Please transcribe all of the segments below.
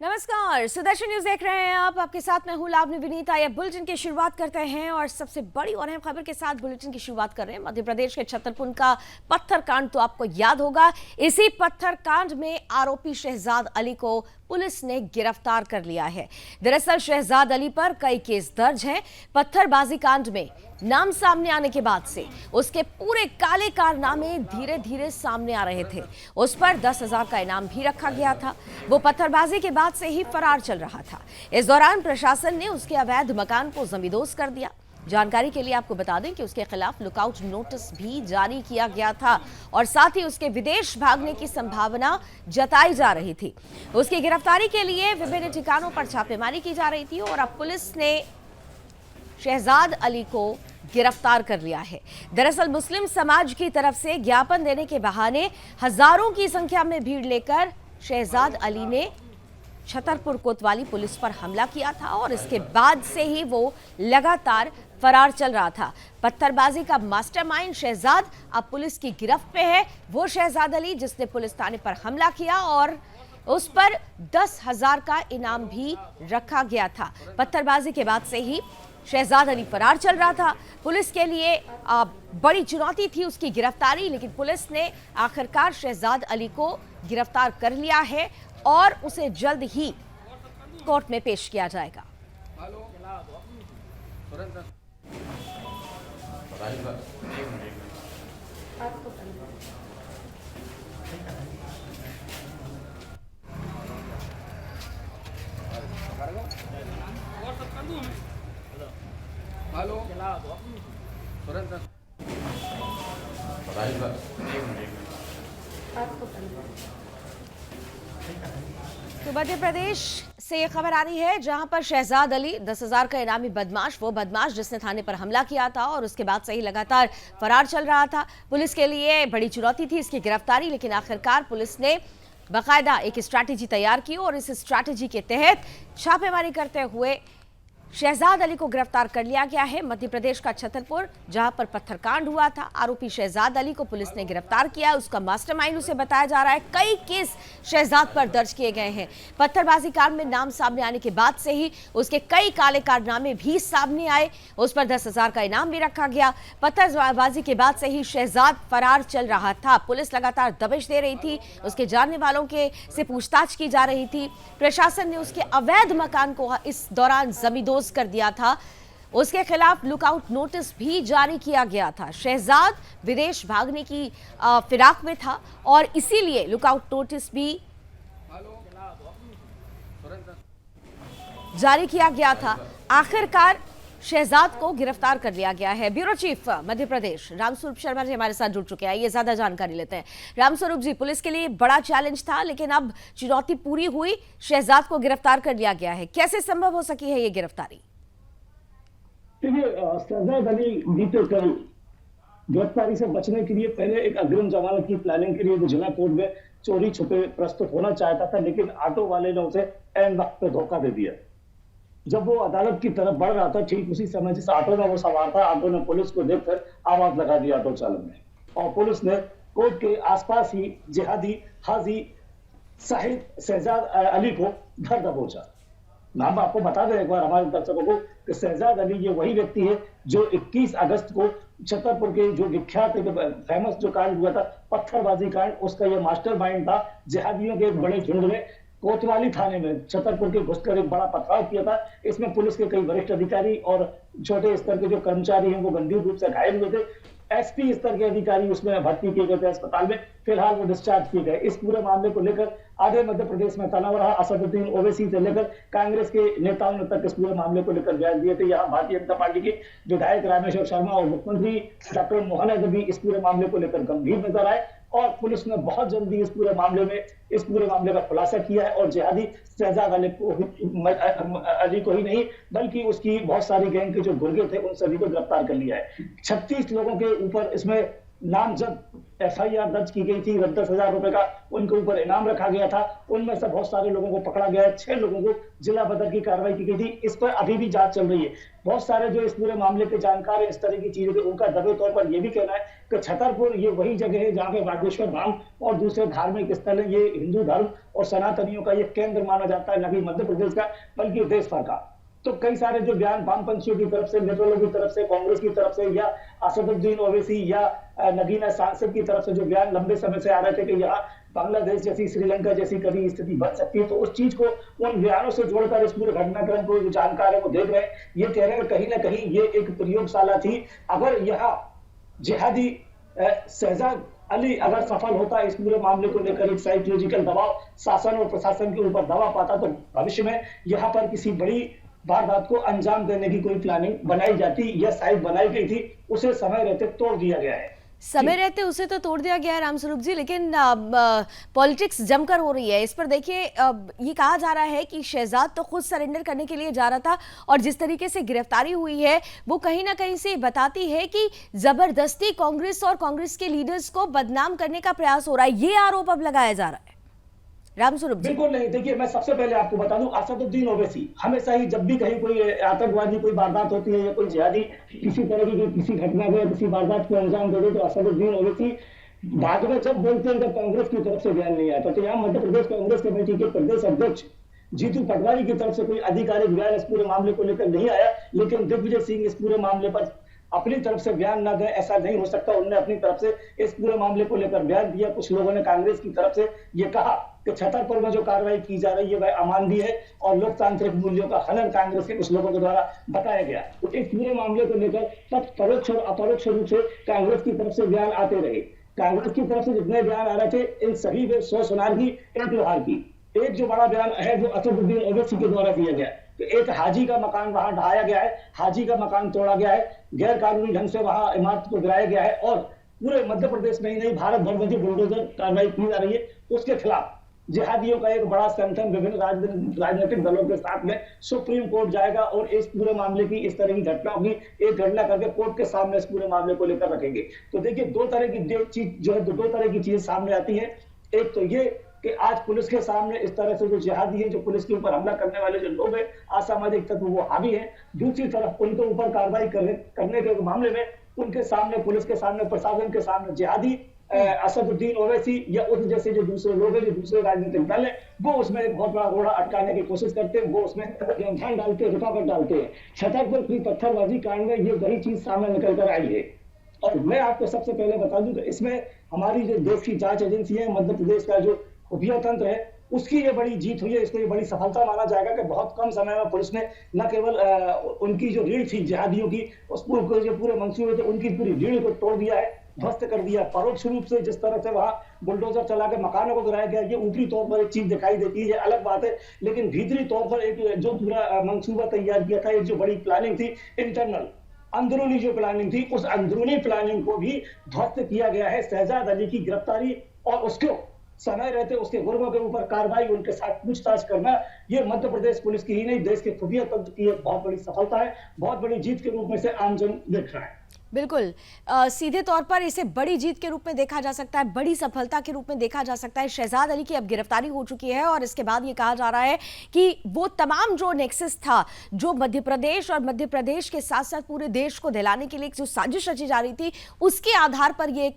नमस्कार, सुदर्शन न्यूज देख रहे हैं आप। आपके साथ मैं हूं लावनी विनीता। ये बुलेटिन की शुरुआत करते हैं और सबसे बड़ी और अहम खबर के साथ बुलेटिन की शुरुआत कर रहे हैं। मध्य प्रदेश के छतरपुर का पत्थर कांड तो आपको याद होगा। इसी पत्थर कांड में आरोपी शहजाद अली को पुलिस ने गिरफ्तार कर लिया है। दरअसल शहजाद अली पर कई केस दर्ज हैं। पत्थरबाजी कांड में नाम सामने आने के बाद से उसके पूरे काले कारनामे धीरे धीरे सामने आ रहे थे। उस पर 10,000 का इनाम भी रखा गया था। वो पत्थरबाजी के बाद से ही फरार चल रहा था। इस दौरान प्रशासन ने उसके अवैध मकान को जमींदोज कर दिया। जानकारी के लिए आपको बता दें कि उसके खिलाफ लुकआउट नोटिस भी जारी किया गया था और साथ ही उसके विदेश भागने की संभावना जताई जा रही थी। उसकी गिरफ्तारी के लिए विभिन्न ठिकानों पर छापेमारी की जा रही थी और अब पुलिस ने शहजाद अली को गिरफ्तार कर लिया है। दरअसल मुस्लिम समाज की तरफ से ज्ञापन देने के बहाने हजारों की संख्या में भीड़ लेकर शहजाद अली ने छतरपुर कोतवाली पुलिस पर हमला किया था और इसके बाद से ही वो लगातार फरार चल रहा था। पत्थरबाजी का मास्टरमाइंड शहजाद अब पुलिस की गिरफ्त पे है। वो शहजाद अली जिसने पुलिस थाने पर हमला किया और उस पर 10,000 का इनाम भी रखा गया था। पत्थरबाजी के बाद से ही शहजाद अली फरार चल रहा था। पुलिस के लिए बड़ी चुनौती थी उसकी गिरफ्तारी, लेकिन पुलिस ने आखिरकार शहजाद अली को गिरफ्तार कर लिया है और उसे जल्द ही कोर्ट में पेश किया जाएगा। हेलो तुरंत तो मध्य प्रदेश से ये खबर आ रही है जहां पर शहजाद अली 10,000 का इनामी बदमाश, वो बदमाश जिसने थाने पर हमला किया था और उसके बाद से ही लगातार फरार चल रहा था। पुलिस के लिए बड़ी चुनौती थी इसकी गिरफ्तारी, लेकिन आखिरकार पुलिस ने बाकायदा एक स्ट्रैटेजी तैयार की और इस स्ट्रैटेजी के तहत छापेमारी करते हुए शहजाद अली को गिरफ्तार कर लिया गया है। मध्य प्रदेश का छतरपुर जहां पर पत्थरकांड हुआ था, आरोपी शहजाद अली को पुलिस ने गिरफ्तार किया। उसका मास्टरमाइंड उसे बताया जा रहा है। कई केस शहजाद पर दर्ज किए गए हैं। पत्थरबाजी कांड में नाम सामने आने के बाद से ही उसके कई काले कारनामे भी सामने आए। उस पर 10,000 का इनाम भी रखा गया। पत्थरबाजी के बाद से ही शहजाद फरार चल रहा था। पुलिस लगातार दबिश दे रही थी, उसके जानने वालों के से पूछताछ की जा रही थी। प्रशासन ने उसके अवैध मकान को इस दौरान जमींदोज कर दिया था। उसके खिलाफ लुकआउट नोटिस भी जारी किया गया था। शहजाद विदेश भागने की फिराक में था और इसीलिए लुकआउट नोटिस भी जारी किया गया था। आखिरकार शहजाद को गिरफ्तार कर लिया गया है। ब्यूरो चीफ मध्य प्रदेश रामस्वरूप शर्मा जी हमारे साथ जुड़ चुके हैं। ये ज्यादा जानकारी लेते हैं। रामस्वरूप जी, पुलिस के लिए बड़ा चैलेंज था, लेकिन अब चुनौती पूरी हुई, शहजाद को गिरफ्तार कर लिया गया है। कैसे संभव हो सकी है ये गिरफ्तारी? शहजाद अली बीते कल गिरफ्तारी से बचने के लिए पहले एक अग्रिम जमानत की प्लानिंग के लिए वो जिला कोर्ट में चोरी छुपे प्रस्तुत होना चाहता था, लेकिन ऑटो वाले ने उसे ऐन वक्त पे धोखा दे दिया। जब वो अदालत की तरफ बढ़ रहा था, ठीक उसी समय जिस ऑटो में वो सवार था, ऑटो ने पुलिस को देखकर आवाज लगा दी ऑटो चालक ने, और पुलिस ने कोर्ट के आसपास ही जिहादी हाजी साहिद शहजाद अली को घर दबोचा। नाम आपको बता दें एक बार हमारे दर्शकों को कि शहजाद अली ये वही व्यक्ति है जो 21 अगस्त को छतरपुर के जो विख्यात फेमस जो कांड हुआ था पत्थरबाजी कांड, उसका ये मास्टरमाइंड था। जिहादियों के एक बड़े झुंड ने कोतवाली थाने में छतरपुर के घुसकर एक बड़ा पथराव किया था। इसमें पुलिस के कई वरिष्ठ अधिकारी और छोटे स्तर के जो कर्मचारी हैं वो गंभीर रूप से घायल हुए थे। एसपी स्तर के अधिकारी उसमें भर्ती किए गए थे अस्पताल में, फिलहाल वो डिस्चार्ज किए गए। इस पूरे मामले को लेकर आधे मध्य प्रदेश में तनाव रहा। असदुद्दीन ओवैसी से लेकर कांग्रेस के नेताओं ने तक इस पूरे मामले को लेकर बयान दिए थे। यहाँ भारतीय जनता पार्टी के विधायक रामेश्वर शर्मा और मुख्यमंत्री डॉक्टर मोहन भी इस पूरे मामले को लेकर गंभीर नजर आए और पुलिस ने बहुत जल्दी इस पूरे मामले का खुलासा किया है और जिहादी शहजाद अली को ही नहीं बल्कि उसकी बहुत सारी गैंग के जो गुर्गे थे उन सभी को गिरफ्तार कर लिया है। 36 लोगों के ऊपर इसमें नामजद FIR दर्ज की गई थी। 10,000 रुपए का उनके ऊपर इनाम रखा गया था। उनमें से बहुत सारे लोगों को पकड़ा गया है। 6 लोगों को जिला बदर की कार्रवाई की गई थी। इस पर अभी भी जांच चल रही है। बहुत सारे जो इस पूरे मामले के जानकार है, इस तरह की चीजों के, उनका दबे तौर पर यह भी कहना है कि छतरपुर ये वही जगह है जहाँ पे बागेश्वर धाम और दूसरे धार्मिक स्थल है। ये हिंदू धर्म और सनातनियों का ये केंद्र माना जाता है, न कि मध्य प्रदेश का बल्कि देश भर का। तो कई सारे जो बयान वामपंथियों की तरफ से, लिबरलों की तरफ से, कांग्रेस की तरफ से या असदुद्दीन ओवैसी या नगीना सांसद की तरफ से जो बयान लंबे समय से आ रहे थे कि यहाँ बांग्लादेश जैसी, श्रीलंका जैसी कभी स्थिति बन सकती है, तो उस चीज को, उन बयानों से जोड़कर इस पूरे घटनाक्रम को जो जानकार है वो देख रहे हैं। ये कह रहे हैं कहीं ना कहीं ये एक प्रयोगशाला थी। अगर यहाँ जिहादी शहजाद अली अगर सफल होता है इस पूरे मामले को लेकर, एक साइकोलॉजिकल दबाव शासन और प्रशासन के ऊपर दबाव पाता, तो भविष्य में यहाँ पर किसी बड़ी वारदात को अंजाम देने की कोई प्लानिंग बनाई जाती या शायद बनाई गई थी, उसे समय रहते तोड़ दिया गया है। समय रहते उसे तो तोड़ दिया गया है रामस्वरूप जी, लेकिन पॉलिटिक्स जमकर हो रही है। इस पर देखिए, ये कहा जा रहा है कि शहजाद तो खुद सरेंडर करने के लिए जा रहा था और जिस तरीके से गिरफ्तारी हुई है वो कहीं ना कहीं से बताती है कि जबरदस्ती कांग्रेस और कांग्रेस के लीडर्स को बदनाम करने का प्रयास हो रहा है। ये आरोप अब लगाया जा रहा है रामस्वरूप जी। बिल्कुल नहीं। देखिए, मैं सबसे पहले आपको बता दूं, असदुद्दीन ओवैसी हमेशा ही जब भी कहीं कोई आतंकवादी कोई वारदात होती है या कोई जिहादी किसी तरह की किसी घटना को या किसी वारदात को अंजाम दे दे, तो असदुद्दीन ओवैसी बाद में जब बोलते हैं जब कांग्रेस की तरफ से बयान नहीं आता, तो यहाँ मध्य प्रदेश कांग्रेस कमेटी के प्रदेश अध्यक्ष जीतू पटवारी की तरफ से कोई आधिकारिक बयान इस पूरे मामले को लेकर नहीं आया। लेकिन दिग्विजय सिंह इस पूरे मामले पर अपनी तरफ से बयान ना दें, ऐसा नहीं हो सकता। उन्होंने अपनी तरफ से इस पूरे मामले को लेकर बयान दिया। कुछ लोगों ने कांग्रेस की तरफ से ये कहा कि छतरपुर में जो कार्रवाई की जा रही है वह अमानवीय है और लोकतांत्रिक मूल्यों का हनन कांग्रेस के कुछ लोगों के द्वारा बताया गया। तो इस पूरे मामले को लेकर तब परोक्ष और अपरोक्ष रूप से कांग्रेस की तरफ से बयान आते रहे। कांग्रेस की तरफ से जितने बयान आ रहे थे, इन सभी में 100 सुनार की, 1 लोहार की। एक जो बड़ा बयान है वो असदुद्दीन ओवैसी के द्वारा दिया गया, तो एक हाजी का मकान वहां ढहाया गया है, हाजी का मकान तोड़ा गया है, गैर कानूनी ढंग से वहां इमारत को गिराया गया है और पूरे मध्य प्रदेश में ही नहीं भारत भर में जो बुलडोजर कार्रवाई की जा रही है उसके खिलाफ जिहादियों का एक बड़ा संगठन विभिन्न राजनीतिक दलों के साथ में सुप्रीम कोर्ट जाएगा और इस पूरे मामले की, इस तरह की घटनाओं की एक गणना करके कोर्ट के सामने इस पूरे मामले को लेकर रखेंगे। तो देखिए, दो तरह की चीज जो है, दो तरह की चीजें सामने आती है। एक तो ये कि आज पुलिस के सामने इस तरह से जो जिहादी है, जो पुलिस के ऊपर हमला करने वाले जो लोग हैं, असामाजिक तत्व, वो हावी है। दूसरी तरफ उनके ऊपर कार्रवाई करने के मामले में उनके सामने, पुलिस के सामने, प्रशासन के सामने जिहादी असदुद्दीन ओवैसी या उस जैसे जो दूसरे लोग हैं, जो दूसरे राजनीतिक दल है, वो उसमें एक बहुत बड़ा रोड़ा अटकाने की कोशिश करते हैं, वो उसमें व्यवधान डालते हैं, रुकावट डालते हैं। छतरपुर की पत्थरबाजी कांड में ये वही चीज सामने निकल कर आई है। और मैं आपको सबसे पहले बता दूं कि इसमें हमारी जो देश की जांच एजेंसी है, मध्य प्रदेश का जो खुफिया तंत्र है, उसकी ये बड़ी जीत हुई है। इसको ये बड़ी सफलता माना जाएगा कि बहुत कम समय में पुलिस ने न केवल उनकी जो रीढ़ थी जिहादियों की, उस पूरे मंसूबे थे, उनकी पूरी रीढ़ को तोड़ दिया है, ध्वस्त कर दिया। परोक्ष रूप से जिस तरह से वहां बुलडोजर चला के मकानों को गिराया गया, ये ऊपरी तौर पर एक चीज दिखाई देती है, ये अलग बात है। लेकिन भीतरी तौर पर एक जो पूरा मंसूबा तैयार किया था, एक जो बड़ी प्लानिंग थी, इंटरनल अंदरूनी जो प्लानिंग थी, उस अंदरूनी प्लानिंग को भी ध्वस्त किया गया है। शहजाद अली की गिरफ्तारी और उसको समय रहते उसके गुर्गों के ऊपर कार्रवाई, उनके साथ पूछताछ करना, ये मध्य प्रदेश पुलिस की ही नहीं, देश के खुफिया तंत्र की एक बहुत बड़ी सफलता है। बहुत बड़ी जीत के रूप में से आमजन देख रहा है। बिल्कुल, सीधे तौर पर इसे बड़ी जीत के रूप में देखा जा सकता है, बड़ी सफलता के रूप में देखा जा सकता है। शहजाद अली की अब गिरफ्तारी हो चुकी है और इसके बाद ये कहा जा रहा है कि वो तमाम जो नेक्सस था, जो मध्य प्रदेश और मध्य प्रदेश के साथ साथ पूरे देश को दिलाने के लिए जो साजिश रची जा रही थी, उसके आधार पर ये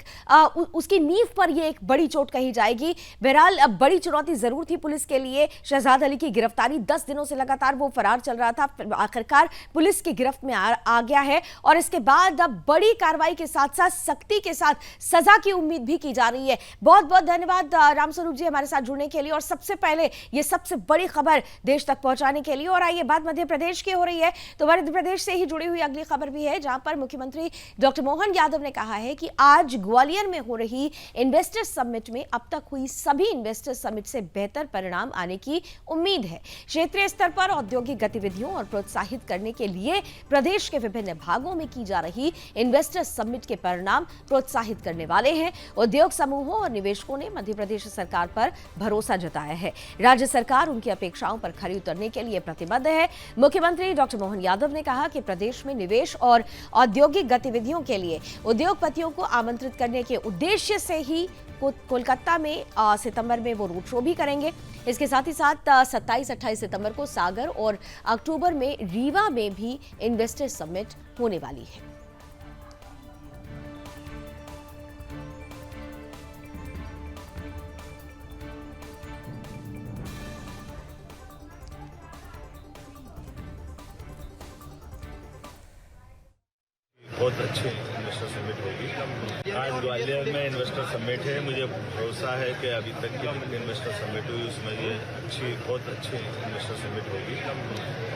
उसकी नींव पर ये एक बड़ी चोट कही जाएगी। बहरहाल अब बड़ी चुनौती जरूर थी पुलिस के लिए। शहजाद अली की गिरफ्तारी, 10 दिनों से लगातार वो फरार चल रहा था, आखिरकार पुलिस की गिरफ्त में आ गया है और इसके बाद अब बड़ी कार्रवाई के साथ साथ सख्ती के साथ सजा की उम्मीद भी की जा रही है। बहुत बहुत धन्यवाद रामस्वरूप जी हमारे साथ जुड़ने के लिए और सबसे पहले ये सबसे बड़ी खबर देश तक पहुंचाने के लिए। और आइए बात मध्य प्रदेश की हो रही है, तो मध्य प्रदेश से ही जुड़ी हुई अगली खबर भी है, जहां पर मुख्यमंत्री डॉक्टर मोहन यादव ने कहा है कि आज ग्वालियर में हो रही इन्वेस्टर्स समिट में अब तक हुई सभी इन्वेस्टर्स समिट से बेहतर परिणाम आने की उम्मीद है। क्षेत्रीय स्तर पर औद्योगिक गतिविधियों और प्रोत्साहित करने के लिए प्रदेश के विभिन्न भागों में की जा रही इन्वेस्टर समिट के परिणाम प्रोत्साहित करने वाले हैं। उद्योग समूहों और निवेशकों ने मध्य प्रदेश सरकार पर भरोसा जताया है। राज्य सरकार उनकी अपेक्षाओं पर खरी उतरने के लिए प्रतिबद्ध है। मुख्यमंत्री डॉक्टर मोहन यादव ने कहा कि प्रदेश में निवेश और औद्योगिक गतिविधियों के लिए उद्योगपतियों को आमंत्रित करने के उद्देश्य से ही कोलकाता में सितंबर में वो रोड शो भी करेंगे। इसके साथ ही साथ 27-28 सितंबर को सागर और अक्टूबर में रीवा में भी इन्वेस्टर समिट होने वाली है। बहुत अच्छी इन्वेस्टर समिट होगी। आज ग्वालियर में इन्वेस्टर समिट है। मुझे भरोसा है कि अभी तक की इन्वेस्टर समिट हुई उसमें ये बहुत अच्छी इन्वेस्टर समिट होगी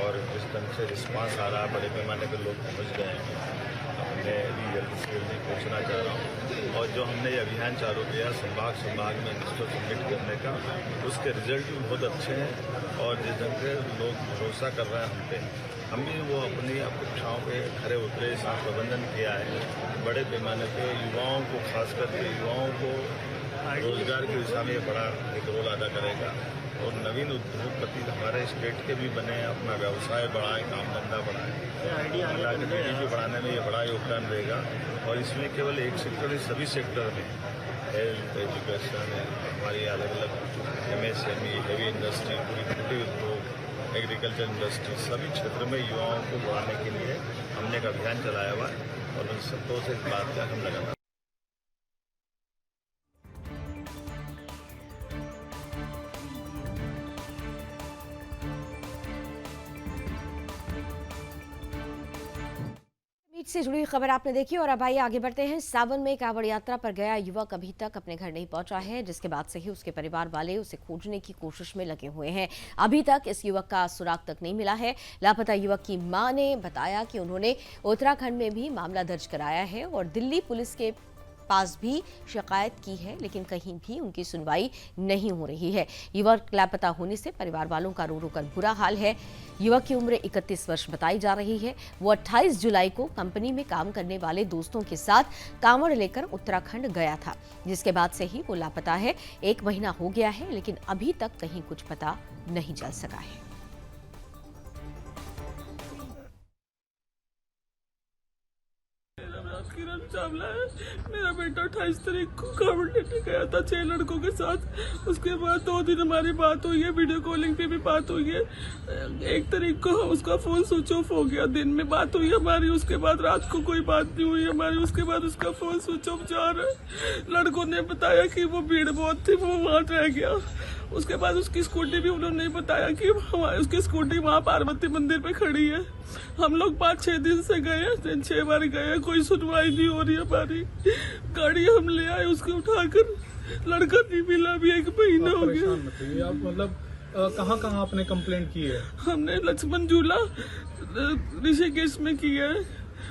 और जिस ढंग से रिस्पांस आ रहा है, बड़े पैमाने पर लोग पहुंच गए हैं। हमने अभी जल्दी से जल्दी पहुँचना चाह रहा हूँ और जो हमने ये अभियान चालू किया संभाग में इन्वेस्टर समिट करने का, उसके रिजल्ट भी बहुत अच्छे हैं और जिस ढंग से लोग भरोसा कर रहे हैं हम पे, हम भी वो अपनी अपेक्षाओं पे खरे उतरे। साथ प्रबंधन किया है बड़े पैमाने पे युवाओं को, खास करके युवाओं को रोजगार की दिशा में बड़ा एक रोल अदा करेगा और नवीन उद्योगपति हमारे स्टेट के भी बने, अपना व्यवसाय बढ़ाएं, काम धंधा बढ़ाएं, महिला के जीडीपी बढ़ाने में ये बड़ा योगदान देगा। और इसमें केवल एक सेक्टर, सभी सेक्टर में हेल्थ, एजुकेशन, हमारी अलग अलग MSME, हेवी इंडस्ट्री, पूरी कुटीर उद्योग, एग्रीकल्चर इंडस्ट्री, सभी क्षेत्र में युवाओं को बढ़ाने के लिए हमने एक अभियान चलाया हुआ है और उन संतोष इस बात का हम लगातार से जुड़ी खबर आपने देखी और अब आइए आगे बढ़ते हैं। सावन में कांवड़ यात्रा पर गया युवक अभी तक अपने घर नहीं पहुंचा है, जिसके बाद से ही उसके परिवार वाले उसे खोजने की कोशिश में लगे हुए हैं। अभी तक इस युवक का सुराग तक नहीं मिला है। लापता युवक की मां ने बताया कि उन्होंने उत्तराखंड में भी मामला दर्ज कराया है और दिल्ली पुलिस के पास भी शिकायत की है, लेकिन कहीं भी उनकी सुनवाई नहीं हो रही है। युवक लापता होने से परिवार वालों का रो रो कर बुरा हाल है। युवक की उम्र 31 वर्ष बताई जा रही है। वो 28 जुलाई को कंपनी में काम करने वाले दोस्तों के साथ कांवड़ लेकर उत्तराखंड गया था, जिसके बाद से ही वो लापता है। 1 महीना हो गया है, लेकिन अभी तक कहीं कुछ पता नहीं चल सका है। किरण चावला है। मेरा बेटा 28 तारीख को कांवड़ लेने गया था 6 लड़कों के साथ। उसके बाद 2 दिन हमारी बात हुई है, वीडियो कॉलिंग पे भी बात हुई है। 1 तारीख को उसका फोन स्विच ऑफ हो गया। दिन में बात हुई हमारी, उसके बाद रात को कोई बात नहीं हुई हमारी। उसके बाद उसका फोन स्विच ऑफ जा रहा है। लड़कों ने बताया कि वो भीड़ बहुत थी, वो वहाँ रह गया। उसके बाद उसकी स्कूटी भी उन्होंने बताया कि उसकी स्कूटी वहाँ पार्वती मंदिर पे खड़ी है। हम लोग 5-6 दिन से गए, 6 बार गए, कोई सुनवाई नहीं हो रही हमारी। गाड़ी हम ले आए उसको उठाकर, लड़का नहीं मिला। अभी 1 महीना हो गया। आप मतलब कहाँ आपने कंप्लेंट की है? हमने लक्ष्मण झूला ऋषिकेश में की है।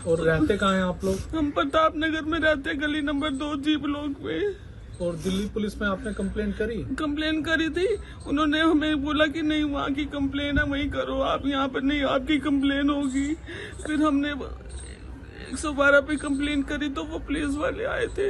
और रहते कहाँ हैं आप लोग? हम प्रताप नगर में रहते, गली नंबर 2 जी ब्लॉक में। और दिल्ली पुलिस में आपने कंप्लेंट करी? कंप्लेन करी थी, उन्होंने हमें बोला कि नहीं वहाँ की कंप्लेन है वहीं करो, आप यहाँ पर नहीं, आपकी कंप्लेन होगी। फिर हमने 112 पे कंप्लेन करी तो वो पुलिस वाले आए थे।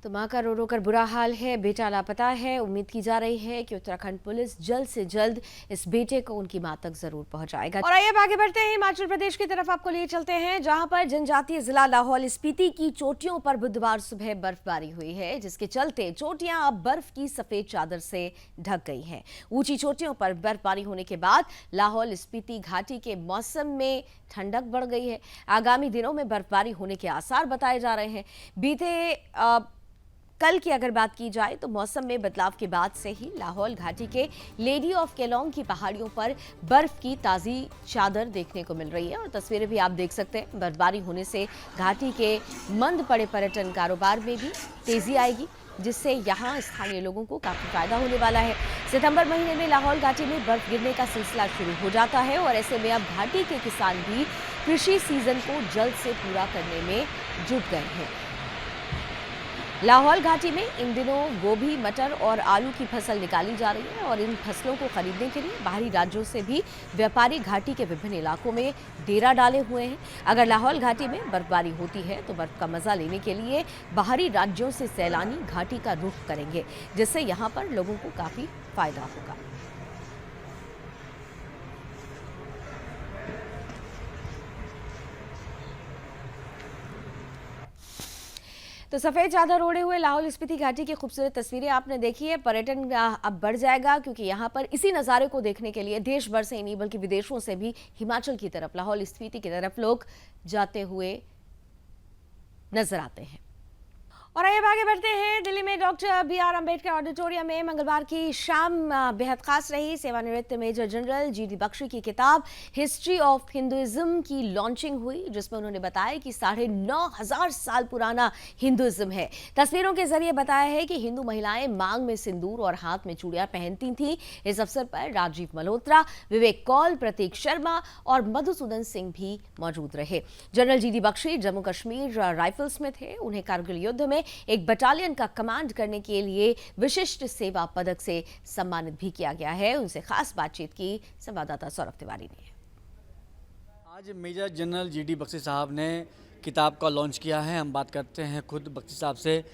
तो मां का रो रो कर बुरा हाल है, बेटा लापता है। उम्मीद की जा रही है कि उत्तराखंड पुलिस जल्द से जल्द इस बेटे को उनकी मां तक जरूर पहुंचाएगा। और आइए अब आगे बढ़ते हैं, हिमाचल प्रदेश की तरफ आपको ले चलते हैं, जहां पर जनजातीय जिला लाहौल स्पीति की चोटियों पर बुधवार सुबह बर्फबारी हुई है, जिसके चलते चोटियां अब बर्फ की सफेद चादर से ढक गई हैं। ऊंची चोटियों पर बर्फबारी होने के बाद लाहौल स्पीति घाटी के मौसम में ठंडक बढ़ गई है। आगामी दिनों में बर्फबारी होने के आसार बताए जा रहे हैं। बीते कल की अगर बात की जाए तो मौसम में बदलाव के बाद से ही लाहौल घाटी के लेडी ऑफ केलोंग की पहाड़ियों पर बर्फ की ताज़ी चादर देखने को मिल रही है। और तस्वीरें भी आप देख सकते हैं। बर्फबारी होने से घाटी के मंद पड़े पर्यटन कारोबार में भी तेजी आएगी, जिससे यहाँ स्थानीय लोगों को काफी फायदा होने वाला है। सितंबर महीने में लाहौल घाटी में बर्फ गिरने का सिलसिला शुरू हो जाता है और ऐसे में अब घाटी के किसान भी कृषि सीजन को जल्द से पूरा करने में जुट गए हैं। लाहौल घाटी में इन दिनों गोभी, मटर और आलू की फसल निकाली जा रही है और इन फसलों को खरीदने के लिए बाहरी राज्यों से भी व्यापारी घाटी के विभिन्न इलाकों में डेरा डाले हुए हैं। अगर लाहौल घाटी में बर्फबारी होती है तो बर्फ का मजा लेने के लिए बाहरी राज्यों से सैलानी घाटी का रुख करेंगे, जिससे यहाँ पर लोगों को काफी फायदा होगा। तो सफेद चादर ओढ़े हुए लाहौल स्पीति घाटी की खूबसूरत तस्वीरें आपने देखी है। पर्यटन अब बढ़ जाएगा क्योंकि यहाँ पर इसी नज़ारे को देखने के लिए देश भर से ही नहीं बल्कि विदेशों से भी हिमाचल की तरफ, लाहौल स्पीति की तरफ लोग जाते हुए नजर आते हैं। और आइए आगे बढ़ते हैं। दिल्ली में डॉक्टर BR अम्बेडकर ऑडिटोरियम में मंगलवार की शाम बेहद खास रही। सेवानिवृत्त मेजर जनरल GD बख्शी की किताब हिस्ट्री ऑफ हिंदुइज्म की लॉन्चिंग हुई, जिसमें उन्होंने बताया कि 9,500 साल पुराना हिंदुइज्म है। तस्वीरों के जरिए बताया है कि हिंदू महिलाएं मांग में सिंदूर और हाथ में चूड़ियां पहनती थीं। इस अवसर पर राजीव मल्होत्रा, विवेक कौल, प्रतीक शर्मा और मधुसूदन सिंह भी मौजूद रहे। General GD Bakshi Jammu Kashmir rifles में थे। उन्हें कारगिल युद्ध में एक बटालियन का कमांड करने के लिए विशिष्ट सेवा पदक से सम्मानित भी किया गया है। उनसे खास बातचीत की संवाददाता सौरभ तिवारी ने। आज मेजर जनरल GD बख्शी साहब ने किताब का लॉन्च किया है। हम बात करते हैं खुद बख्शी साहब से।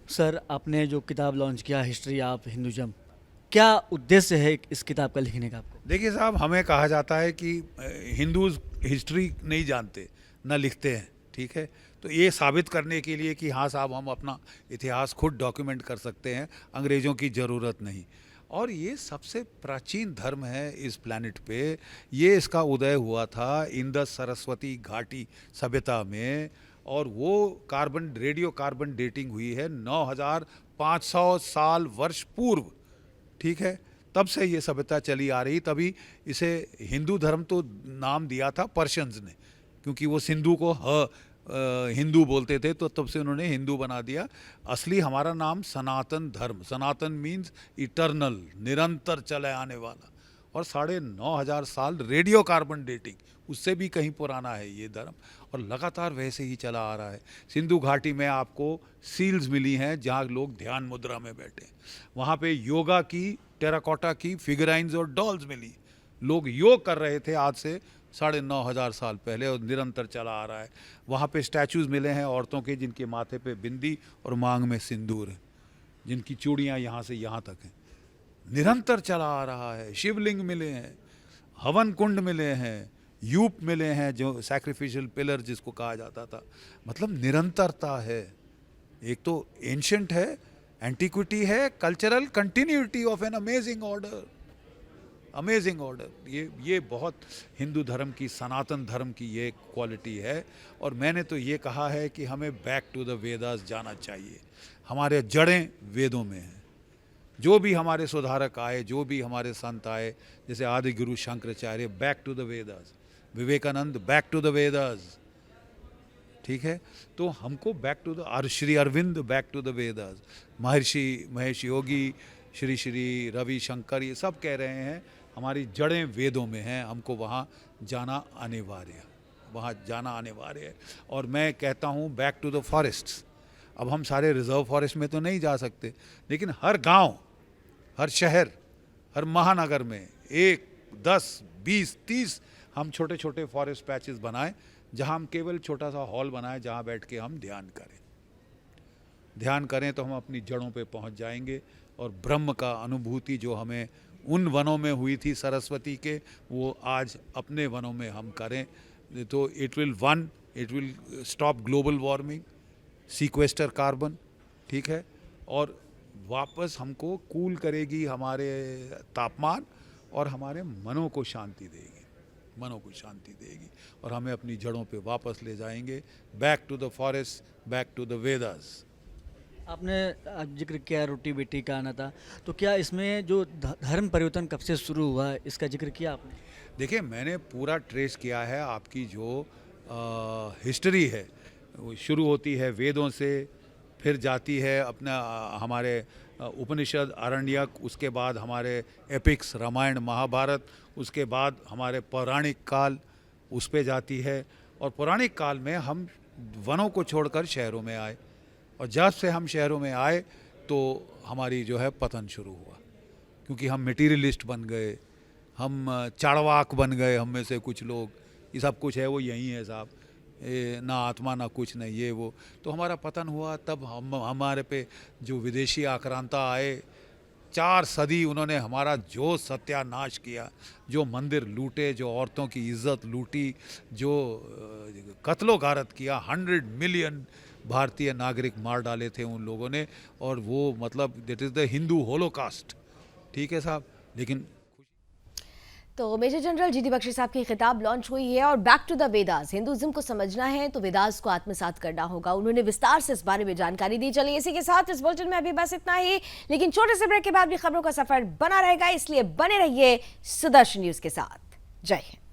सर, आपने जो किताब लॉन्च किया हिस्ट्री ऑफ हिंदुइज्म, क्या उद्देश्य है इस किताब का लिखने का आपको? देखिए साहब, हमें कहा जाता है कि हिंदूज हिस्ट्री नहीं जानते, न लिखते हैं, ठीक है। तो ये साबित करने के लिए कि हाँ साहब, हम अपना इतिहास खुद डॉक्यूमेंट कर सकते हैं, अंग्रेज़ों की ज़रूरत नहीं। और ये सबसे प्राचीन धर्म है इस प्लैनेट पे। ये इसका उदय हुआ था इंदस सरस्वती घाटी सभ्यता में, और वो रेडियो कार्बन डेटिंग हुई है 9,500 साल वर्ष पूर्व, ठीक है। तब से ये सभ्यता चली आ रही। तभी इसे हिंदू धर्म तो नाम दिया था पर्शियंस ने, क्योंकि वो सिंधु को हिंदू बोलते थे, तो तब से उन्होंने हिंदू बना दिया। असली हमारा नाम सनातन धर्म, सनातन मीन्स इटर्नल, निरंतर चले आने वाला। और 9,500 साल रेडियो कार्बन डेटिंग, उससे भी कहीं पुराना है ये धर्म, और लगातार वैसे ही चला आ रहा है। सिंधु घाटी में आपको सील्स मिली हैं जहाँ लोग ध्यान मुद्रा में बैठे। वहाँ पे योगा की, टेराकोटा की फिगराइंस और डॉल्स मिली। लोग योग कर रहे थे आज से 9,500 साल पहले, और निरंतर चला आ रहा है। वहाँ पे स्टैचूज़ मिले हैं औरतों के, जिनके माथे पे बिंदी और मांग में सिंदूर है, जिनकी चूड़ियाँ यहाँ से यहाँ तक हैं। निरंतर चला आ रहा है। शिवलिंग मिले हैं, हवन कुंड मिले हैं, यूप मिले हैं, जो सैक्रिफिशियल पिलर जिसको कहा जाता था। मतलब निरंतरता है। एक तो एंशंट है, एंटिक्विटी है, cultural continuity of an amazing order, amazing order. ये बहुत हिंदू धर्म की, सनातन धर्म की ये क्वालिटी है। और मैंने तो ये कहा है कि हमें बैक टू द वेदास जाना चाहिए। हमारे जड़ें वेदों में हैं। जो भी हमारे सुधारक आए, जो भी हमारे संत आए, जैसे Adi Guru Shankaracharya, back to the Vedas, Vivekananda back to the Vedas, ठीक है। तो हमको back to the, Shri Aurobindo back to the Vedas, Maharshi Mahesh योगी, श्री रवि शंकर, ये सब कह रहे हैं हमारी जड़ें वेदों में हैं, हमको वहाँ जाना अनिवार्य है, वहाँ जाना अनिवार्य है। और मैं कहता हूँ बैक टू द फॉरेस्ट्स। अब हम सारे रिजर्व फॉरेस्ट में तो नहीं जा सकते, लेकिन हर गांव, हर शहर, हर महानगर में 1, 10, 20, 30 हम छोटे छोटे फॉरेस्ट पैचेस बनाएं, जहाँ हम केवल छोटा सा हॉल बनाएं, जहाँ बैठ के हम ध्यान करें तो हम अपनी जड़ों पे पहुँच जाएंगे। और ब्रह्म का अनुभूति जो हमें उन वनों में हुई थी सरस्वती के, वो आज अपने वनों में हम करें तो it will stop global warming, sequester carbon, ठीक है। और वापस हमको कूल करेगी हमारे तापमान, और हमारे मनों को शांति देगी, और हमें अपनी जड़ों पे वापस ले जाएंगे। Back to the forest, back to the Vedas. आपने जिक्र किया रोटी बेटी का आना था, तो क्या इसमें जो धर्म परिवर्तन कब से शुरू हुआ है, इसका जिक्र किया आपने? देखिए, मैंने पूरा ट्रेस किया है। आपकी जो हिस्ट्री है वो शुरू होती है वेदों से, फिर जाती है अपना हमारे उपनिषद, आरण्यक, उसके बाद हमारे एपिक्स, रामायण महाभारत, उसके बाद हमारे पौराणिक काल, उस पे जाती है। और पौराणिक काल में हम वनों को छोड़कर शहरों में आए, और जब से हम शहरों में आए तो हमारी जो है पतन शुरू हुआ, क्योंकि हम मटीरियलिस्ट बन गए, हम चाड़वाक बन गए, हम में से कुछ लोग, ये सब कुछ है वो यही है साहब, ना आत्मा ना कुछ नहीं ये वो, तो हमारा पतन हुआ। तब हमारे पे जो विदेशी आक्रांता आए, 4 सदी उन्होंने हमारा जो सत्यानाश किया, जो मंदिर लूटे, जो औरतों की इज्जत लूटी, जो कत्लो गारत किया, 100 मिलियन भारतीय नागरिक मार डाले थे उन लोगों ने, और वो मतलब that is the Hindu Holocaust. ठीक है साहब, लेकिन तो मेजर जनरल जीडी बख्शी साहब की खिताब लॉन्च हुई है और back to the Vedas, Hinduism को समझना है तो वेदास को आत्मसात करना होगा। उन्होंने विस्तार से इस बारे में जानकारी दी। चलिए इसी के साथ इस बुलेटिन में अभी बस इतना ही, लेकिन छोटे से ब्रेक के बाद भी खबरों का सफर बना रहेगा, इसलिए बने रहिए सुदर्शन न्यूज के साथ। जय हिंद।